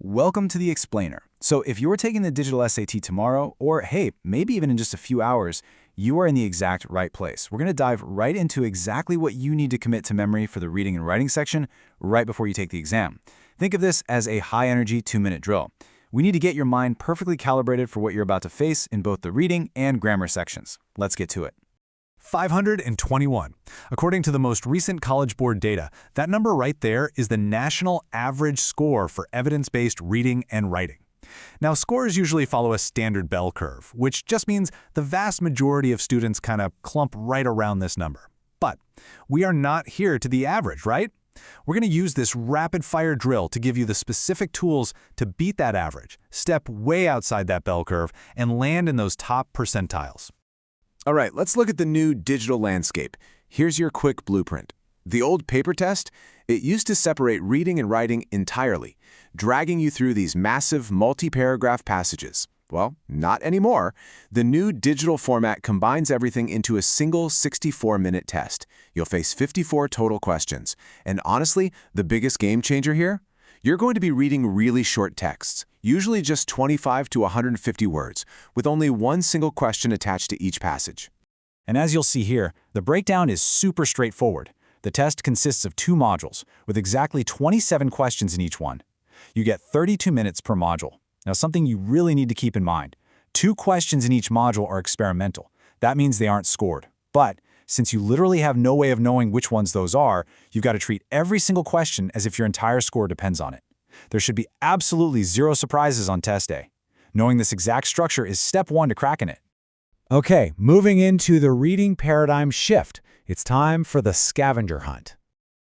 Welcome to the Explainer. So if you're taking the digital SAT tomorrow, or hey, maybe even in just a few hours, you are in the exact right place. We're going to dive right into exactly what you need to commit to memory for the reading and writing section right before you take the exam. Think of this as a high-energy 2-minute drill. We need to get your mind perfectly calibrated for what you're about to face in both the reading and grammar sections. Let's get to it. 521. According to the most recent College Board data, that number right there is the national average score for evidence-based reading and writing. Now, scores usually follow a standard bell curve, which just means the vast majority of students kind of clump right around this number. But we are not here to the average, right? We're going to use this rapid-fire drill to give you the specific tools to beat that average, step way outside that bell curve, and land in those top percentiles. All right, let's look at the new digital landscape. Here's your quick blueprint. The old paper test, it used to separate reading and writing entirely, dragging you through these massive multi-paragraph passages. Well, not anymore. The new digital format combines everything into a single 64-minute test. You'll face 54 total questions. And honestly, the biggest game changer here? You're going to be reading really short texts, usually just 25 to 150 words, with only one single question attached to each passage. And as you'll see here, the breakdown is super straightforward. The test consists of 2 modules, with exactly 27 questions in each one. You get 32 minutes per module. Now, something you really need to keep in mind. 2 questions in each module are experimental. That means they aren't scored. But since you literally have no way of knowing which ones those are, you've got to treat every single question as if your entire score depends on it. There should be absolutely 0 surprises on test day. Knowing this exact structure is step 1 to cracking it. Okay, moving into the reading paradigm shift. It's time for the scavenger hunt.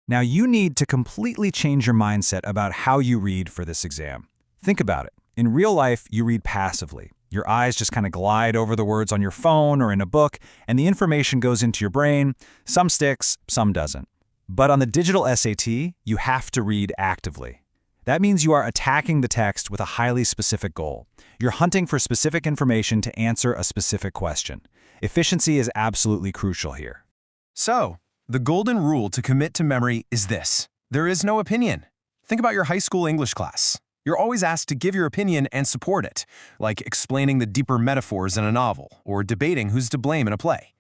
Now, you need to completely change your mindset about how you read for this exam. Think about it. In real life, you read passively. Your eyes just kind of glide over the words on your phone or in a book, and the information goes into your brain. Some sticks, some doesn't. But on the digital SAT, you have to read actively. That means you are attacking the text with a highly specific goal. You're hunting for specific information to answer a specific question. Efficiency is absolutely crucial here. So, the golden rule to commit to memory is this: there is no opinion. Think about your high school English class. You're always asked to give your opinion and support it, like explaining the deeper metaphors in a novel or debating who's to blame in a play.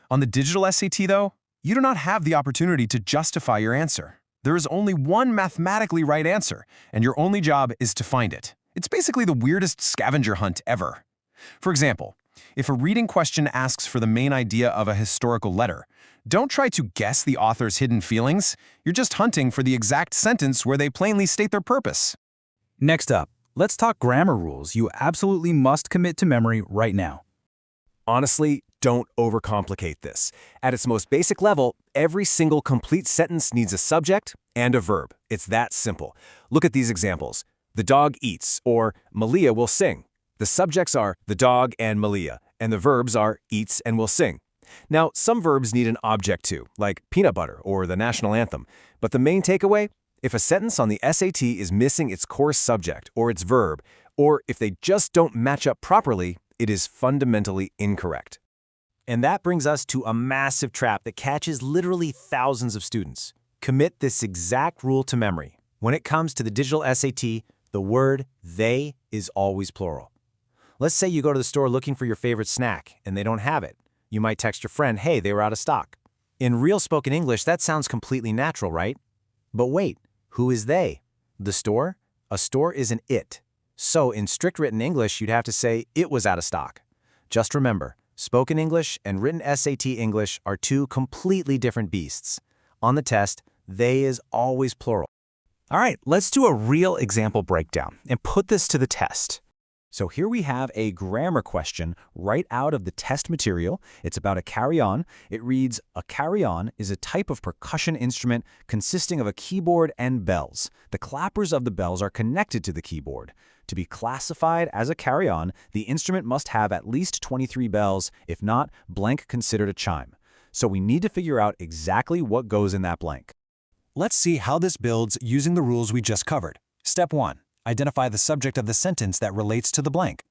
On the digital SAT, though, you do not have the opportunity to justify your answer. There is only one mathematically right answer, and your only job is to find it. It's basically the weirdest scavenger hunt ever. For example, if a reading question asks for the main idea of a historical letter, don't try to guess the author's hidden feelings. You're just hunting for the exact sentence where they plainly state their purpose. Next up, let's talk grammar rules you absolutely must commit to memory right now. Honestly, don't overcomplicate this. At its most basic level, every single complete sentence needs a subject and a verb. It's that simple. Look at these examples. The dog eats, or Malia will sing. The subjects are the dog and Malia, and the verbs are eats and will sing. Now, some verbs need an object too, like peanut butter or the national anthem. But the main takeaway? If a sentence on the SAT is missing its core subject or its verb, or if they just don't match up properly, it is fundamentally incorrect. And that brings us to a massive trap that catches literally thousands of students. Commit this exact rule to memory. When it comes to the digital SAT, the word they is always plural. Let's say you go to the store looking for your favorite snack and they don't have it. You might text your friend, hey, they were out of stock. In real spoken English, that sounds completely natural, right? But wait, who is they? The store? A store is an it. So in strict written English, you'd have to say it was out of stock. Just remember, spoken English and written SAT English are 2 completely different beasts. On the test, they is always plural. All right, let's do a real example breakdown and put this to the test. So here we have a grammar question right out of the test material. It's about a carry-on. It reads, a carry-on is a type of percussion instrument consisting of a keyboard and bells. The clappers of the bells are connected to the keyboard. To be classified as a carry-on, the instrument must have at least 23 bells, if not, blank considered a chime. So we need to figure out exactly what goes in that blank. Let's see how this builds using the rules we just covered. Step 1. Identify the subject of the sentence that relates to the blank.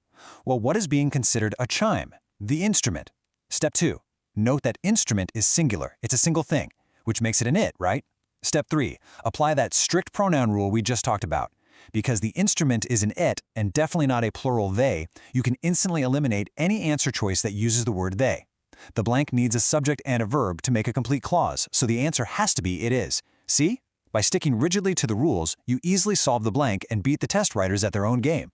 Well, what is being considered a chime? The instrument. Step 2. Note that instrument is singular. It's a single thing, which makes it an it, right? Step 3. Apply that strict pronoun rule we just talked about. Because the instrument is an it and definitely not a plural they, you can instantly eliminate any answer choice that uses the word they. The blank needs a subject and a verb to make a complete clause, so the answer has to be it is. See? By sticking rigidly to the rules, you easily solve the blank and beat the test writers at their own game.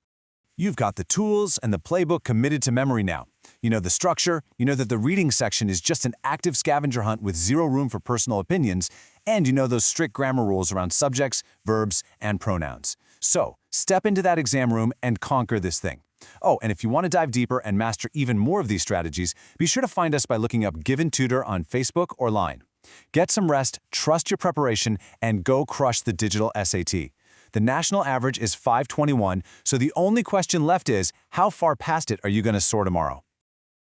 You've got the tools and the playbook committed to memory now. You know the structure, you know that the reading section is just an active scavenger hunt with zero room for personal opinions, and you know those strict grammar rules around subjects, verbs, and pronouns. So, step into that exam room and conquer this thing. Oh, and if you want to dive deeper and master even more of these strategies, be sure to find us by looking up Given Tutor on Facebook or Line. Get some rest, trust your preparation, and go crush the digital SAT. The national average is 521, so the only question left is, how far past it are you going to soar tomorrow?